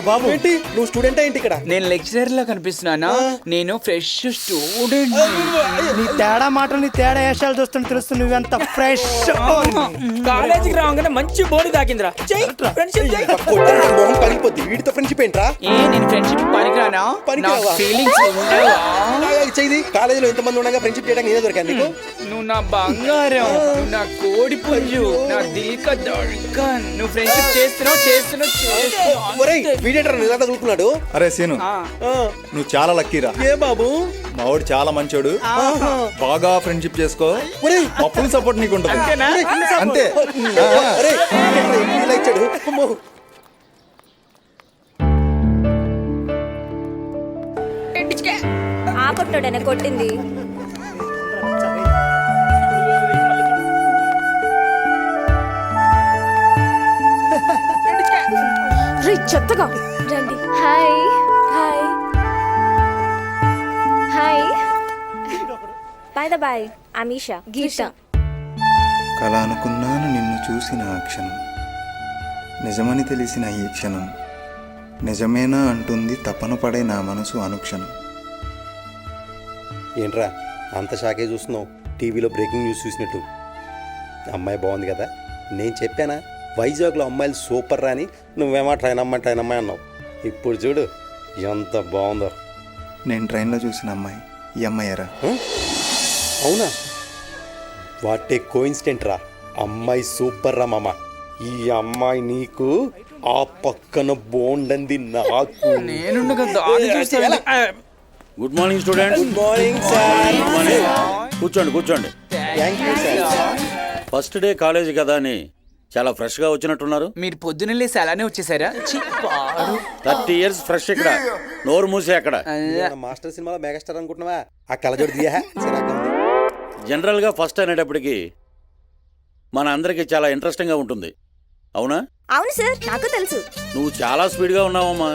బాబు ఏంటి నువ్వు స్టూడెంట్ ఏంటి ఇక్కడ? నేను లెక్చరర్ లా కనిపిస్తున్నానా? నేను ఫ్రెష్ స్టూడెంట్. నీ తేడా మాటలు నీ తేడా వేషాలు చూస్తుంటే తెలుస్తుంది నువ్వెంత ఫ్రెష్. కాలేజీకి రాగానే మంచి బోడి తాకిందిరా. పనిపోద్ది వీడితో ఫ్రెండ్షిప్ ఏంట్రా? నేను ఫ్రెండ్షిప్ పనికిరానా? ఫీలింగ్స్ చేయి. కాలేజీలో ఎంతమంది ఉండగా ఫ్రెండ్షిప్ చేయడానికి నేనే దొరికాను నీకు. నువ్వు నా బంగారం, నువ్వు నా కోడి పుంజు, నా దిల్క దొరకన్. నువ్వు ఫ్రెండ్షిప్ చేస్తున్నావు. వీడేంట్రా నిజంగా తగులుకున్నాడు? అరే సీను, నువ్వు చాలా లక్కీరా. ఏ బాబు? మావాడు చాలా మంచోడు. బాగా ఫ్రెండ్షిప్ చేసుకో, మా ఫుల్ సపోర్ట్ నీకు ఉంటుంది. అంతే. ఆ కొట్టోడనే కొట్టింది. చెత్తగా రండి. Hi hi hi. By the by, Amisha Geeta. కళ అనుకున్నాను నిన్ను చూసిన ఆ క్షణం, నిజమని తెలిసిన ఈ క్షణం, నిజమేనా అంటుంది తపన పడే నా మనసు అనుక్షణం. ఏంట్రా అంత షాకే చూస్తున్నావు? టీవీలో బ్రేకింగ్ న్యూస్ చూసినట్టు. అమ్మాయి బాగుంది కదా? నేను చెప్పానా వైజాగ్లో అమ్మాయిలు సూపర్ రాని? నువ్వేమో ట్రైన్ అమ్మాయి అన్నావు. ఇప్పుడు చూడు ఎంత బాగుందో. నేను ట్రైన్లో చూసిన అమ్మాయి ఈ అమ్మాయిరా? అవునా? వాట్ ఏ కోఇన్సిడెంట్ రా. అమ్మాయి సూపర్ రా మామ. ఈ అమ్మాయి నీకు, ఆ పక్కన బోండంది నాకు. Good morning students. Good morning sir. కూర్చోండి కూర్చోండి. Thank you sir. First day college కదా అని చాలా ఫ్రెష్ గా వచ్చినట్టున్నారు. మీరు పొద్దున్న లేసి అలానే వచ్చేసారా? 30 years ఫ్రెష్ ఇక్కడ. నోరు మూసే అక్కడ. మాస్టర్ సినిమాలో మెగాస్టార్ అనుకుంటున్నావా? ఆ కళ్ళజోడు దియా. జనరల్ గా ఫస్ట్ అనేటప్పటికి మన అందరికి చాలా ఇంట్రెస్టింగ్ గా ఉంటుంది, అవునా? అవును సార్, నాకు తెలుసు. నువ్వు చాలా స్పీడ్ గా ఉన్నావమ్మా.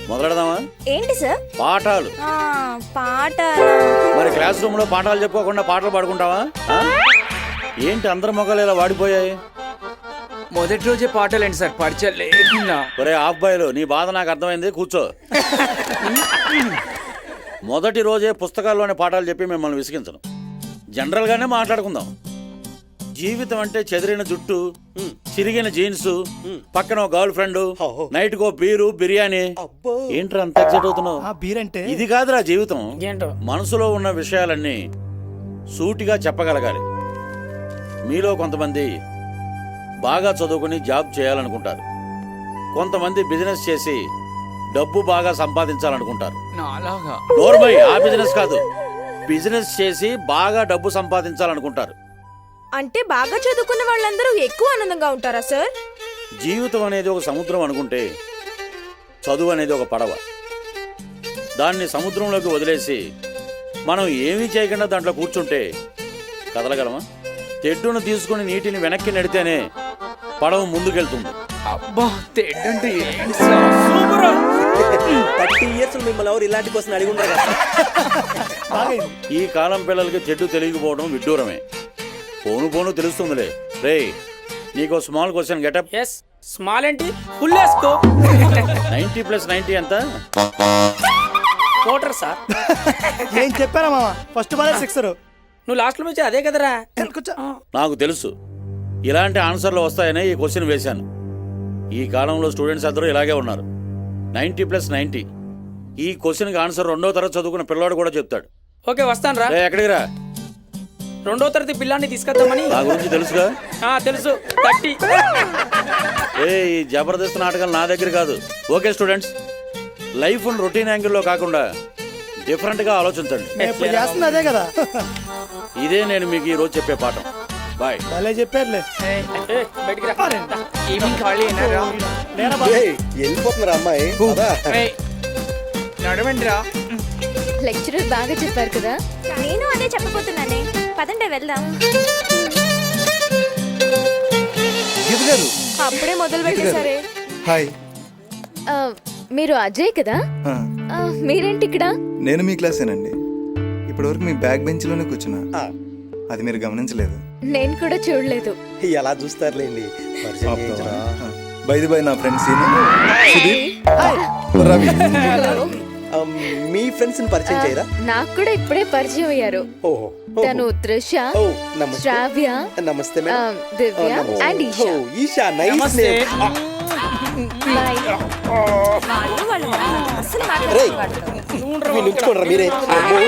మొదలెడదామా? ఏంటి సార్? పాఠాలు. పాఠాలు? మరి క్లాస్ రూమ్ లో పాఠాలు చెప్పుకోకుండా పాటలు పాడుకుంటావా? ఏంటి అందరి మొక్కలు ఇలా వాడిపోయాయి? మొదటి రోజే పాటలేండి సార్, పరిచయం. ఒరే హాఫ్ బాయ్లు, నీ బాధ నాకు అర్థమైంది, కూర్చో. మొదటి రోజే పుస్తకాల్లోనే పాఠాలు చెప్పి మిమ్మల్ని విసిగించను. జనరల్ గానే మాట్లాడుకుందాం. జీవితం అంటే చెదిరిన జుట్టు, చిరిగిన జీన్స్, పక్కన గర్ల్ ఫ్రెండ్, నైట్ కో బీరు బిర్యానీ. ఏంట్రా అంత ఎక్సైట్ అవుతున్నావు? ఇది కాదురా జీవితం. మనసులో ఉన్న విషయాలన్నీ సూటిగా చెప్పగలగాలి. మీలో కొంతమంది బాగా చదువుకుని జాబ్ చేయాలనుకుంటారు, కొంతమంది బిజినెస్ చేసి డబ్బు బాగా సంపాదించాలనుకుంటారు. నోర్మై, ఆ బిజినెస్ కాదు, బిజినెస్ చేసి బాగా డబ్బు సంపాదించాలనుకుంటారు. అంటే బాగా చదువుకున్న వాళ్ళందరూ ఎక్కువ ఆనందంగా ఉంటారా సార్? జీవితం అనేది ఒక సముద్రం అనుకుంటే, చదువు అనేది ఒక పడవ. దాన్ని సముద్రంలోకి వదిలేసి మనం ఏమీ చేయకుండా దాంట్లో కూర్చుంటే కదలగలమా? తెడ్డును తీసుకుని నీటిని వెనక్కి నెడితేనే పడవ ముందుకెళ్తుంది. అబ్బా, తెడ్డంటే 30 years మిమ్మల్ని ఎవరు ఇలాంటి కోసం అడిగి ఉండరు. ఈ కాలం పిల్లలకి తెడ్డు తెలియకపోవడం విడ్డూరమే. పోను పోను తెలుస్తుందిలే. రే, నీకో small question. Getup. Yes. Small ఏంటి? ఫుల్ వేసుకో. 90 + 90 ఎంత? Quarter sir. నేను చెప్పానా మామ, ఫస్ట్ బాల్ 6. నువ్వు లాస్ట్ లో వచ్చి అదే కదరా. నాకు తెలుసు ఇలాంటి ఆన్సర్లు వస్తాయనే ఈ క్వశ్చన్ వేశాను. ఈ కాలంలో స్టూడెంట్స్ అందరూ ఇలాగే ఉన్నారు. 90 + 90. ఈ క్వశ్చన్ కి ఆన్సర్ 2వ తరగతి చదువుకున్న పిల్లవాడు కూడా చెప్తాడు. ఓకే, వస్తాను రా. ఎక్కడికి రా? 2వ తరగతి పిల్లాన్ని తీసుకొద్దామని. నా గురించి తెలుసుగా? తెలుసు. 30. ఈ జబర్దస్త్ నాటకాలు నా దగ్గర కాదు. ఓకే స్టూడెంట్స్, లైఫ్ రొటీన్ యాంగిల్లో కాకుండా డిఫరెంట్ గా ఆలోచించండి. అదే కదా, ఇదే నేను మీకు ఈ రోజు చెప్పే పాఠం. బాయ్. చెప్పారులే. వెళ్ళిపోతున్నారా అమ్మాయి? నడవండి రా. లెక్చరర్ బాగా చెప్పారు కదా. నేను అదే చెప్పబోతున్నానే. పదండి వెళ్దాం. గీత గారు అప్పుడే మొదలు పెట్టేసరే. హాయ్. ఆ, మీరు అజయ్ కదా. ఆ, ఆ, మీరేంటి ఇక్కడ? నేను మీ క్లాసేనండి. ఇప్పటివరకు మీ బ్యాక్ బెంచ్లోనే కూర్చున్నా. ఆ, అది మీరు గమనించలేదు. నేను కూడా చూడలేదు. ఎలా చూస్తారులేండి. పరిచయం చేయించరా? బైది బై నా ఫ్రెండ్ సీను, సుధీర్, రవి. హలో. ఆ, మీ ఫ్రెండ్స్ ని పరిచయం చేయరా? నాకు కూడా ఇప్పుడే పరిచయం అయ్యారు. ఓహో తను త్రిష, ఓ నమస్తే. శ్రావ్య, నమస్తే ఆ, మేడం. దివ్య నమస్తే. అండ్ ఈషా. ఓ, ఈషా నైస్ నమస్తే. నేమ్. బాయ్. వాళ్ళు అసలు రేయ్, మాట్లాడుతున్నారు. వీళ్ళు ఉంచుకోండిరా మీరే. అమ్మో.